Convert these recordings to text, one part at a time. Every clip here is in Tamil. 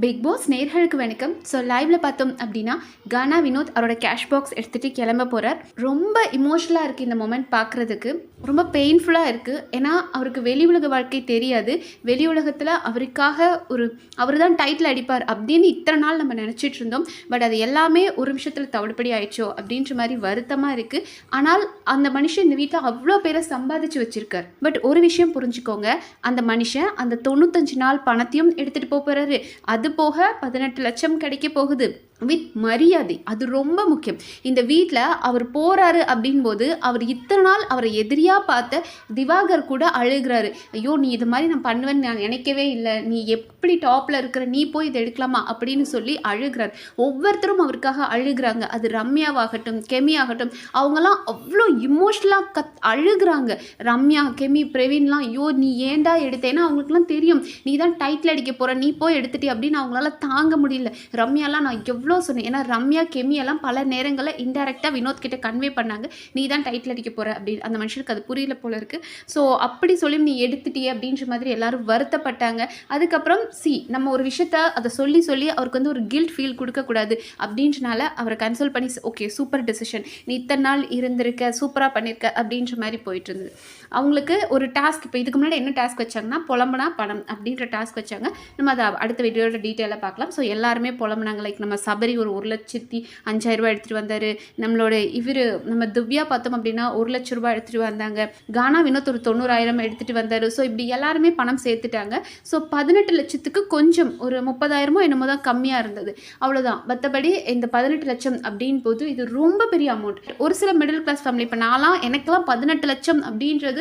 பிக் பாஸ் நேயர்களுக்கு வணக்கம். ஸோ லைவ்ல பார்த்தோம் அப்படின்னா கானா வினோத் அவரோட கேஷ் பாக்ஸ் எடுத்துகிட்டு கிளம்ப போகிறார். ரொம்ப இமோஷனலாக இருக்குது இந்த மொமெண்ட் பார்க்குறதுக்கு. ரொம்ப பெயின்ஃபுல்லாக இருக்குது. ஏன்னா அவருக்கு வெளி உலக வாழ்க்கை தெரியாது. வெளி உலகத்தில் அவருக்காக அவர் தான் டைட்டில் அடிப்பார் அப்படின்னு இத்தனை நாள் நம்ம நினச்சிட்டு இருந்தோம். பட் அது எல்லாமே ஒரு நிமிஷத்தில் தவிடுபடி ஆயிடுச்சோ அப்படின்ற மாதிரி வருத்தமாக இருக்குது. ஆனால் அந்த மனுஷன் இந்த வீட்டில் அவ்வளோ பேரை சம்பாதிச்சு வச்சுருக்கார். பட் ஒரு விஷயம் புரிஞ்சுக்கோங்க, அந்த மனுஷன் அந்த 95 நாள் பணத்தையும் எடுத்துகிட்டு போகிறாரு. அது போக 18 லட்சம் கிடைக்க போகுது வித் மரியாதை. அது ரொம்ப முக்கியம். இந்த வீட்டில் அவர் போகிறாரு அப்படின்போது அவர் இத்தனை நாள் அவரை எதிரியாக பார்த்த திவாகர் கூட அழுகிறாரு. ஐயோ, நீ இது மாதிரி நான் பண்ணுவேன்னு நான் நினைக்கவே இல்லை, நீ எப்படி டாப்பில் இருக்கிற, நீ போய் இதை எடுக்கலாமா அப்படின்னு சொல்லி அழுகிறார். ஒவ்வொருத்தரும் அவருக்காக அழுகிறாங்க. அது ரம்யாவாகட்டும், கெமி ஆகட்டும், அவங்கெல்லாம் அவ்வளோ இமோஷ்னலாக அழுகிறாங்க. ரம்யா, கெமி, பிரவீன்லாம் ஐயோ நீ ஏண்டா எடுத்தேன்னா அவங்களுக்குலாம் தெரியும் நீ தான் டைட்டில் அடிக்க போகிற, நீ போய் எடுத்துட்டே அப்படின்னு அவங்களால தாங்க முடியல. ரம்யாலாம் நான் எவ்வளோ சொன்னேன். ஏன்னா ரம்யா, கெமி எல்லாம் பல நேரங்களில் இன்டெரக்டாக வினோத் கிட்ட கன்வே பண்ணாங்க, நீ தான் டைட்டில் அடிக்க போகிற அப்படின்னு. அந்த மனுஷனுக்கு அது புரியல போல இருக்குது. ஸோ அப்படி சொல்லி நீ எடுத்துட்டியே அப்படின்ற மாதிரி எல்லாரும் வருத்தப்பட்டாங்க. அதுக்கப்புறம் நம்ம ஒரு விஷயத்த அதை சொல்லி அவருக்கு வந்து ஒரு கில்ட் ஃபீல் கொடுக்கக்கூடாது அப்படின்றனால அவரை கன்சல்ட் பண்ணி ஓகே சூப்பர் டெசிஷன், நீ இத்தனை நாள் இருந்திருக்க, சூப்பராக பண்ணியிருக்க அப்படின்ற மாதிரி போயிட்டு இருந்தது. அவங்களுக்கு ஒரு டாஸ்க், இப்போ இதுக்கு முன்னாடி என்ன டாஸ்க் வச்சாங்கன்னா புலம்புனா பணம் அப்படின்ற டாஸ்க் வச்சாங்க. நம்ம அதை அடுத்த வீடியோட டீட்டெயிலாக பார்க்கலாம். ஸோ எல்லாருமே புலம்புனாங்க. லைக் நம்ம சபரி ஒரு 1,05,000 எடுத்துகிட்டு வந்தார். நம்மளோட நம்ம திவ்யா பார்த்தோம் அப்படின்னா 1 லட்ச ரூபாய் எடுத்துகிட்டு வந்தாங்க. கானா வினோத் ஒரு 90,000 எடுத்துகிட்டு வந்தார். ஸோ இப்படி எல்லாருமே பணம் சேர்த்துட்டாங்க. ஸோ 18 லட்சத்துக்கு கொஞ்சம் ஒரு 30,000 என்னமோ தான் கம்மியாக இருந்தது, அவ்வளோதான். மற்றபடி இந்த 18 லட்சம் அப்படின் போது இது ரொம்ப பெரிய அமௌண்ட். ஒரு சில மிடில் கிளாஸ் ஃபேமிலி, இப்போ எனக்கெல்லாம் 18 லட்சம் அப்படின்றது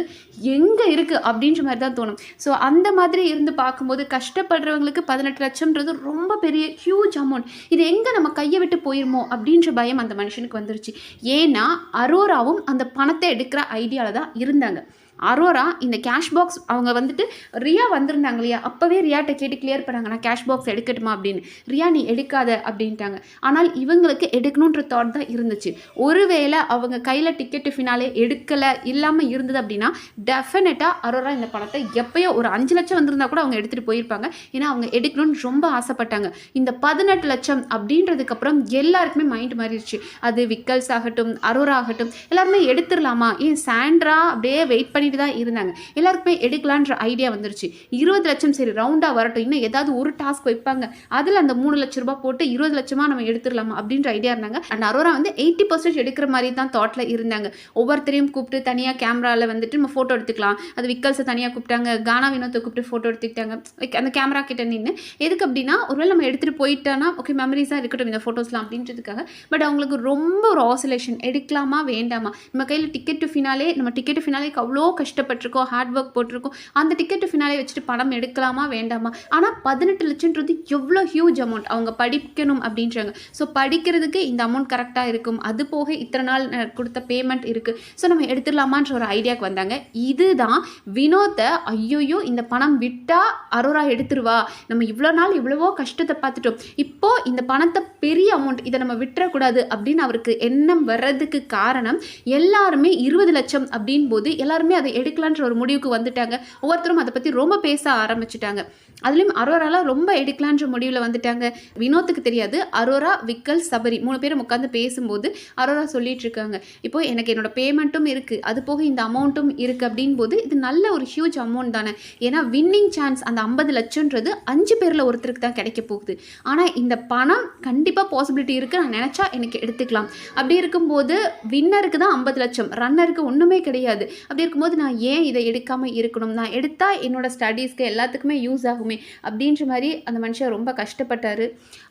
எங்கே இருக்குது அப்படின்ற மாதிரி தான் தோணும். ஸோ அந்த மாதிரி இருந்து பார்க்கும்போது கஷ்டப்படுறவங்களுக்கு 18 லட்சம்ன்றது ரொம்ப பெரிய ஹியூஜ் அமௌண்ட். இது எங்கே நம்ம கையை விட்டு போயிருமோ அப்படின்ற பயம் அந்த மனுஷனுக்கு வந்துருச்சு. ஏன்னா அரோராவும் அந்த பணத்தை எடுக்கிற ஐடியாவில் தான் இருந்தாங்க. அரோரா இந்த கேஷ் பாக்ஸ் அவங்க வந்துட்டு ரியா வந்திருந்தாங்க இல்லையா, அப்போவே ரியாட்ட கேட்டு கிளியர் பண்ணாங்க, நான் கேஷ் பாக்ஸ் எடுக்கட்டுமா அப்படின்னு. ரியா நீ எடுக்காத அப்படின்ட்டாங்க. ஆனால் இவங்களுக்கு எடுக்கணுன்ற தாட் தான் இருந்துச்சு. ஒருவேளை அவங்க கையில் டிக்கெட்டு ஃபினாலே எடுக்கலை இல்லாமல் இருந்தது அப்படின்னா டெஃபினட்டாக அரோரா இந்த பணத்தை எப்போயோ ஒரு 5 லட்சம் வந்திருந்தா கூட அவங்க எடுத்துகிட்டு போயிருப்பாங்க. ஏன்னா அவங்க எடுக்கணும்னு ரொம்ப ஆசைப்பட்டாங்க. இந்த 18 லட்சம் அப்படின்றதுக்கப்புறம் எல்லாருக்குமே மைண்ட் மாறிடுச்சு. அது விக்கல்ஸ் ஆகட்டும், அரோரா ஆகட்டும், எல்லாருமே எடுத்துடலாமா, ஏன் சாண்ட்ரா அப்படியே வெயிட் பண்ணி தான் இருந்தாங்க. எல்லாருக்குமே எடுக்கலான்ற ஐடியா வந்துருச்சு. 20 லட்சம் சரி ரவுண்டாக வரட்டும், இன்னும் ஏதாவது ஒரு டாஸ்க் வைப்பாங்க, அதில் அந்த 3 லட்ச ரூபாய் போட்டு 20 லட்சமாக நம்ம எடுத்துடலாமா அப்படின்ற ஐடியா இருந்தாங்க. அண்ட் அரோரா வந்து 80% எடுக்கிற மாதிரி தான் தாட்டில் இருந்தாங்க. ஒவ்வொருத்தரையும் கூப்பிட்டு தனியாக கேமராவில் வந்துட்டு நம்ம ஃபோட்டோ எடுத்துக்கலாம். அது விக்கல்ஸை தனியாக கூப்பிட்டாங்க, கானா வினோத்தை கூப்பிட்டு ஃபோட்டோ எடுத்துக்கிட்டாங்க. அந்த கேமரா கிட்ட நின்று எதுக்கு அப்படின்னா ஒருவேளை நம்ம எடுத்துகிட்டு போயிட்டோன்னா ஓகே மெமரிஸாக இருக்கட்டும் இந்த ஃபோட்டோஸ்லாம் அப்படின்றதுக்காக. பட் அவங்களுக்கு ரொம்ப ஒரு ஆசோலேஷன், எடுக்கலாமா வேண்டாமா, நம்ம கையில் டிக்கெட்டு ஃபினாலே, நம்ம டிக்கெட்டு ஃபினாலேக்கு அவ்வளோ கஷ்டப்பட்டிருக்கோம், ஹார்ட் ஒர்க் போட்டிருக்கோம், அந்த டிக்கெட்டு ஃபினாலே வச்சுட்டு பணம் எடுக்கலாமா வேண்டாமா. ஆனால் 18 லட்சம்ன்றது எவ்வளோ ஹியூஜ் அமௌண்ட். அவங்க படிக்கணும் அப்படின்றாங்க. ஸோ படிக்கிறதுக்கு இந்த அமௌண்ட் கரெக்டாக இருக்கும். அது போக இத்தனை நாள் கொடுத்த பேமெண்ட் இருக்குது. ஸோ நம்ம எடுத்துடலாமான்ற ஒரு ஐடியாவுக்கு வந்தாங்க. இதுதான் வினோத்தை ஐயோயோ இந்த பணம் விட்டால் அரோரா எடுத்துருவா, நம்ம இவ்வளோ நாள் இவ்வளவோ கஷ்டத்தை பார்த்துட்டோம், இப்போது இந்த பணத்தை பெரிய அமௌண்ட் இதை நம்ம விட்டுறக்கூடாது அப்படின்னு அவருக்கு எண்ணம் வர்றதுக்கு காரணம் எல்லாருமே 20 லட்சம் அப்படின் போது எல்லாருமே அதை எடுக்கலான்ற ஒரு முடிவுக்கு வந்துட்டாங்க. ஒவ்வொருத்தரும் அதை பற்றி ரொம்ப பேச ஆரம்பிச்சுட்டாங்க. அதுலேயும் அரோராலாம் ரொம்ப எடுக்கலான்ற முடிவில் வந்துட்டாங்க. வினோத்துக்கு தெரியாது. அரோரா, விக்கல், சபரி 3 பேரும் உட்காந்து பேசும்போது அரோரா சொல்லிட்டு இருக்காங்க, இப்போது எனக்கு என்னோட பேமெண்ட்டும் இருக்குது, அது போக இந்த அமௌண்ட்டும் இருக்குது அப்படின் போது இது நல்ல ஒரு ஹியூஜ் அமௌண்ட் தானே. ஏன்னா வின்னிங் சான்ஸ் அந்த 50 லட்சம்ன்றது 5 பேரில் ஒருத்தருக்கு தான் கிடைக்க போகுது. ஆனால் இந்த பணம் கண்டிப்பாக பாசிபிலிட்டி இருக்குது, நான் நினச்சா எனக்கு எடுத்துக்கலாம். அப்படி இருக்கும்போது வின்னருக்கு தான் 50 லட்சம், ரன்னருக்கு ஒன்றுமே கிடையாது. அப்படி இருக்கும்போது நான் ஏன் இதை எடுக்காமல் இருக்கணும், நான் எடுத்தால் என்னோட ஸ்டடீஸ்க்கு எல்லாத்துக்குமே யூஸ் ஆகுமே அப்படின்ற மாதிரி அந்த மனுஷன் ரொம்ப கஷ்டப்பட்டார்.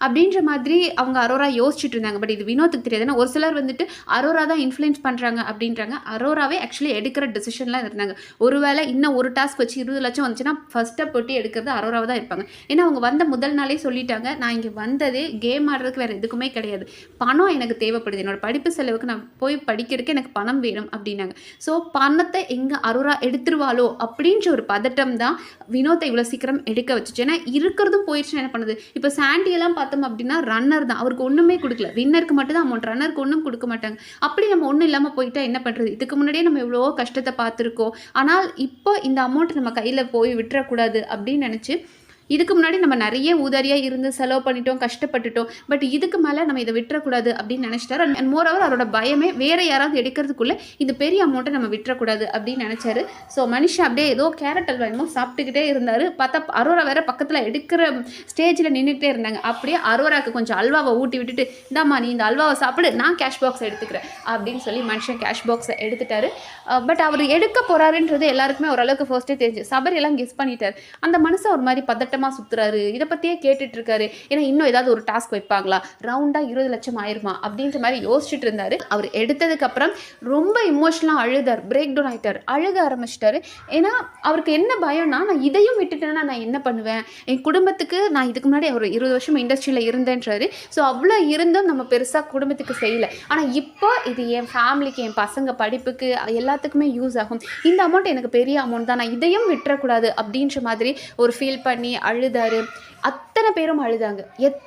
அப்படின்ற மாதிரி அவங்க அரோரா யோசிச்சுட்டு இருந்தாங்க. பட் இது வினோத்துக்கு தெரியாது. ஏன்னா ஒரு சிலர் வந்துட்டு அரோரா தான் இன்ஃப்ளூயன்ஸ் பண்ணுறாங்க அப்படின்றாங்க. அரோராவே ஆக்சுவலி எடுக்கிற டெசிஷன்லாம் இருந்தாங்க. ஒருவேளை இன்னும் ஒரு டாஸ்க் வச்சு 20 லட்சம் வந்துச்சுன்னா ஃபஸ்ட்டாக போட்டு எடுக்கிறது அரோராவை தான் இருப்பாங்க. ஏன்னா அவங்க வந்த முதல் நாளே சொல்லிட்டாங்க, நான் இங்கே வந்ததே கேம் ஆடுறதுக்கு வேறு எதுக்குமே கிடையாது, பணம் எனக்கு தேவைப்படுது, என்னோட படிப்பு செலவுக்கு நான் போய் படிக்கிறதுக்கு எனக்கு பணம் வேணும் அப்படின்னாங்க. ஸோ பணத்தை எங்கே அரோரா எடுத்துருவாளோ அப்படின்ற ஒரு பதட்டம் தான் வினோத்தை இவ்வளோ சீக்கிரம் எடுக்க வச்சுச்சு. ஏன்னா இருக்கிறதும் போயிடுச்சுன்னா என்ன பண்ணுது. இப்போ சாண்டியெல்லாம் பார்த்தோம் அப்படின்னா ரன்னர் தான், அவருக்கு ஒன்றுமே கொடுக்கல, வின்னருக்கு மட்டும் தான் அமௌண்ட், ரன்னருக்கு ஒன்றும் கொடுக்க மாட்டாங்க. அப்படி நம்ம ஒன்றும் இல்லாமல் போயிட்டா என்ன பண்ணுறது. இதுக்கு முன்னாடியே நம்ம எவ்வளோ கஷ்டத்தை பார்த்துருக்கோம். ஆனால் இப்போ இந்த அமௌண்ட் நம்ம கையில் போய் விட்டுறக்கூடாது அப்படின்னு நினச்சி இதுக்கு முன்னாடி நம்ம நிறைய ஊதாரியாக இருந்து செலவு பண்ணிட்டோம், கஷ்டப்பட்டுட்டோம். பட் இதுக்கு மேலே நம்ம இதை விட்டுறக்கூடாது அப்படின்னு நினச்சிட்டாரு. அண்ட் மோரோவர் அவரோட பயமே வேறு யாராவது எடுக்கிறதுக்குள்ளே இந்த பெரிய அமௌண்ட்டை நம்ம விட்டுறக்கூடாது அப்படின்னு நினச்சாரு. ஸோ மனுஷன் அப்படியே ஏதோ கேரட் அல்வா என்னமோ சாப்பிட்டுக்கிட்டே இருந்தார். பார்த்தா அரோரா வேற பக்கத்தில் எடுக்கிற ஸ்டேஜில் நின்றுக்கிட்டே இருந்தாங்க. அப்படியே அரோராவுக்கு கொஞ்சம் அல்வாவை ஊட்டி விட்டுட்டு, இந்தாம்மா நீ இந்த அல்வாவை சாப்பிடு, நான் கேஷ் பாக்ஸ் எடுத்துக்கிறேன் அப்படின்னு சொல்லி மனுஷன் கேஷ் பாக்ஸை எடுத்துட்டாரு. பட் அவர் எடுக்க போகிறாருன்றது எல்லாருக்குமே ஓரளவுக்கு ஃபர்ஸ்ட்டே தெரிஞ்சு. சபரி எல்லாம் கெஸ் பண்ணிட்டார். அந்த மனுஷன் ஒரு மாதிரி பதட்டமாக சுற்றுறாரு, இதை பற்றியே கேட்டுட்ருக்காரு. ஏன்னா இன்னும் ஏதாவது ஒரு டாஸ்க் வைப்பாங்களா, ரவுண்டாக 20 லட்சம் ஆயிருமா அப்படின்ற மாதிரி யோசிச்சுட்டு இருந்தார். அவர் எடுத்ததுக்கப்புறம் ரொம்ப இமோஷனலாக அழுதார், பிரேக் டவுன் ஆகிட்டார், அழுக ஆரம்பிச்சிட்டாரு. ஏன்னா அவருக்கு என்ன பயம்னா, நான் இதையும் விட்டுட்டேன்னா நான் என்ன பண்ணுவேன், என் குடும்பத்துக்கு நான் இதுக்கு முன்னாடி ஒரு 20 வருஷம் இண்டஸ்ட்ரியில் இருந்தேன்றாரு. ஸோ அவ்வளோ இருந்தும் நம்ம பெருசாக குடும்பத்துக்கு செய்யலை. ஆனால் இப்போ இது என் ஃபேமிலிக்கு, என் பசங்க படிப்புக்கு எல்லாத்துக்குமே யூஸ் ஆகும். இந்த அமௌண்ட் எனக்கு பெரிய அமௌண்ட் தான், நான் இதையும் விட்டுறக்கூடாது அப்படின்ற மாதிரி ஒரு ஃபீல் பண்ணி அழுதாரு. அத்தனை பேரும் அழுதாங்க.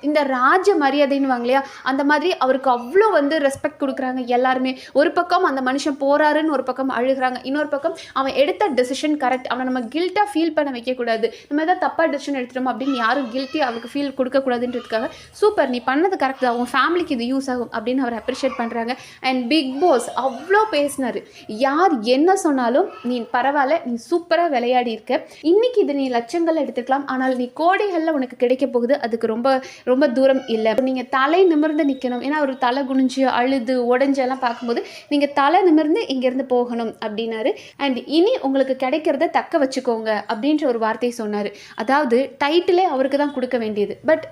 இந்த ராஜ மரியாதைன்னு வாங்கலையா, அந்த மாதிரி அவருக்கு அவ்வளோ ரெஸ்பெக்ட் கொடுக்குறாங்க எல்லாருமே. ஒரு பக்கம் அந்த மனுஷன் போகிறாருன்னு ஒரு பக்கம் அழுகிறாங்க, இன்னொரு பக்கம் அவன் எடுத்த டெசிஷன் கரெக்ட், அவனை நம்ம கில்ட்டாக ஃபீல் பண்ண வைக்கக்கூடாது, நம்ம எதாவது தப்பாக டெசிஷன் எடுத்துட்டோம் அப்படின்னு யாரும் கில்ட்டி அவருக்கு ஃபீல் கொடுக்கக்கூடாதுன்றதுக்காக சூப்பர் நீ பண்ணது கரெக்ட் தான், உன் ஃபேமிலிக்கு இது யூஸ் ஆகும் அப்படின்னு அவர் அப்ரிஷியேட் பண்ணுறாங்க. அண்ட் பிக் பாஸ் அவ்வளோ பேசினார். யார் என்ன சொன்னாலும் நீ பரவாயில்ல, நீ சூப்பராக விளையாடி இருக்க, இன்னைக்கு இது நீ லட்சங்கள் எடுத்துக்கலாம், ஆனால் நீ கோடைகளில் உனக்கு கிடைக்க போகுது, அதுக்கு ரொம்ப ரொம்ப தூரம் இல்லை. நீங்கள் தலை நிமிர்ந்து நிற்கணும். ஏன்னா ஒரு தலை குனிஞ்சு அழுது உடஞ்செல்லாம் பார்க்கும்போது நீங்கள் தலை நிமிர்ந்து இங்கேருந்து போகணும் அப்படின்னாரு. அண்ட் இனி உங்களுக்கு கிடைக்கிறத தக்க வச்சுக்கோங்க அப்படின்ற ஒரு வார்த்தையை சொன்னார். அதாவது டைட்டிலே அவருக்கு தான் கொடுக்க வேண்டியது. பட்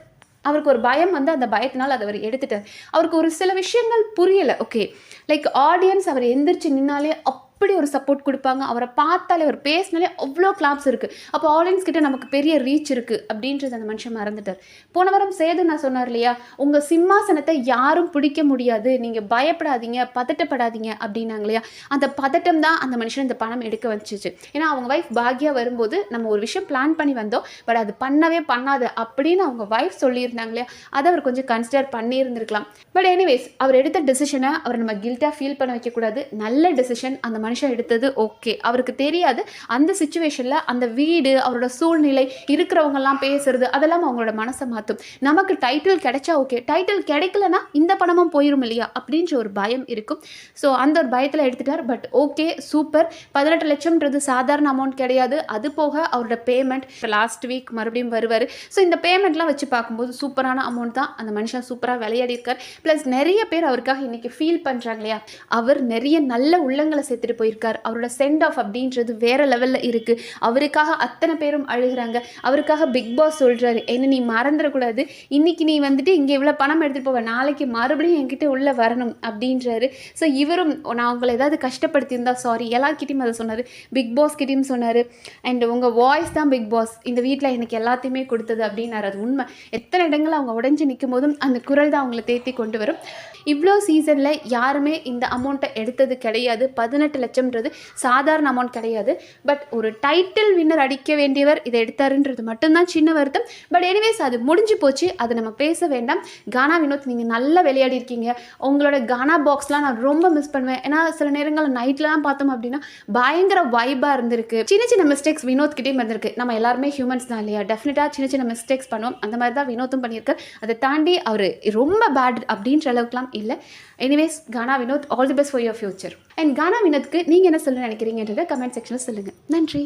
அவருக்கு ஒரு பயம் அந்த பயத்தினால் அதை அவர் எடுத்துட்டார். அவருக்கு ஒரு சில விஷயங்கள் புரியலை. ஓகே, லைக் ஆடியன்ஸ் அவர் எந்திரிச்சு நின்னாலே அப்படி ஒரு சப்போர்ட் கொடுப்பாங்க, அவரை பார்த்தாலே அவர் பேசினாலே அவ்வளோ கிளாப்ஸ் இருக்குது, அப்போ ஆடியன்ஸ் கிட்ட நமக்கு பெரிய ரீச் இருக்குது அப்படின்றது அந்த மனுஷன் மறந்துட்டார். போன வாரம் சேது நான் சொன்னார் இல்லையா, உங்கள் சிம்மாசனத்தை யாரும் பிடிக்க முடியாது, நீங்கள் பயப்படாதீங்க, பதட்டப்படாதீங்க அப்படின்னாங்க இல்லையா, அந்த பதட்டம் தான் அந்த மனுஷன் இந்த பணம் எடுக்க வச்சிச்சு. ஏன்னா அவங்க ஒய்ஃப் பாக்யா வரும்போது நம்ம ஒரு விஷயம் பிளான் பண்ணி வந்தோம், பட் அது பண்ணவே பண்ணாது அப்படின்னு அவங்க ஒய்ஃப் சொல்லியிருந்தாங்க இல்லையா, அதை அவர் கொஞ்சம் கன்சிடர் பண்ணியிருந்திருக்கலாம். பட் எனிவேஸ் அவர் எடுத்த டெசிஷனை அவர் நம்ம கில்ட்டாக ஃபீல் பண்ண வைக்கக்கூடாது. நல்ல டெசிஷன் அந்த மனுஷன் எடுத்தது. ஓகே, அவருக்கு தெரியாது அந்த சிச்சுவேஷனில் அந்த வீடு, அவரோட சூழ்நிலை, இருக்கிறவங்கெல்லாம் பேசுறது அதெல்லாம் அவங்களோட மனசை மாற்றும். நமக்கு டைட்டில் கிடைச்சா ஓகே, டைட்டில் கிடைக்கலனா இந்த பணமும் போயிடும் இல்லையா அப்படின்ற ஒரு பயம் இருக்கும். ஸோ அந்த ஒரு பயத்தில் எடுத்துட்டார். But okay, super. 18 லட்சம்ன்றது சாதாரண அமௌண்ட் கிடையாது. அது போக அவரோட பேமெண்ட் லாஸ்ட் வீக் மறுபடியும் வருவார். ஸோ இந்த பேமெண்ட்லாம் வச்சு பார்க்கும்போது சூப்பரான அமௌண்ட் தான். அந்த மனுஷன் சூப்பராக விளையாடி இருக்கார். ப்ளஸ் நிறைய பேர் அவருக்காக இன்னைக்கு ஃபீல் பண்ணுறாங்க இல்லையா, அவர் நிறைய நல்ல உள்ளங்களை சேர்த்துட்டு போயிருக்கார். அவரோட சென்ட் ஆஃப் அப்படின்றது வேற லெவலில் இருக்குது. அவருக்காக அத்தனை பேரும் அழுகிறாங்க. அவருக்காக பிக் பாஸ் சொல்கிறாரு, என்ன நீ மறந்துடக்கூடாது, இன்னைக்கு நீ இங்கே இவ்வளோ பணம் எடுத்துகிட்டு போவ, நாளைக்கு மறுபடியும் என்கிட்ட உள்ளே வரணும் அப்படின்றாரு. ஸோ இவரும் நான் உங்களை ஏதாவது கஷ்டப்படுத்தியிருந்தா சாரி, எல்லாருக்கிட்டையும் அதை சொன்னார், பிக் பாஸ் கிட்டையும் சொன்னார். அண்ட் உங்கள் வாய்ஸ் தான் பிக் பாஸ் இந்த வீட்டில் எனக்கு எல்லாத்தையுமே கொடுத்தது அப்படின்னாரு. அது உண்மை. எத்தனை இடங்கள் அவங்க உடஞ்சி நிற்கும் போதும் அந்த குரல் தான் அவங்களை தேத்தி கொண்டு வரும். இவ்வளோ சீசனில் யாருமே இந்த அமௌண்ட்டை எடுத்தது கிடையாது. 18 லட்சம்ன்றது சாதாரண அமௌண்ட் கிடையாது. பட் ஒரு டைட்டில் வின்னர் அடிக்க வேண்டியவர் இதை எடுத்தாருன்றது மட்டும்தான் சின்ன வருத்தம். பட் எனிவேஸ் அது முடிஞ்சு போச்சு, அதை நம்ம பேச வேண்டாம். கானா வினோத் நீங்கள் நல்லா விளையாடி இருக்கீங்க. உங்களோட கானா பாக்ஸ்லாம் நான் ரொம்ப மிஸ் பண்ணுவேன். ஏன்னா சில நேரங்களில் நைட்லலாம் பார்த்தோம் அப்படின்னா பயங்கர வைபாக இருந்திருக்கு. சின்ன சின்ன மிஸ்டேக்ஸ் வினோத் கிட்டே இருந்திருக்கு. நம்ம எல்லாருமே ஹியூமன்ஸ் தான் இல்லையா, டெஃபினட்டாக சின்ன சின்ன மிஸ்டேக்ஸ் பண்ணுவோம். அந்த மாதிரி தான் வினோத்தும் பண்ணியிருக்கார். அதை தாண்டி அவர் ரொம்ப பேட் அப்படின்ற அளவுக்குலாம் இல்லை. Anyways Gana Vinoth, all the best for your future. And Gana வினோத்துக்கு நீங்கள் என்ன சொல்ல நினைக்கிறீங்கன்றதை கமெண்ட் செக்ஷனில் சொல்லுங்கள். நன்றி.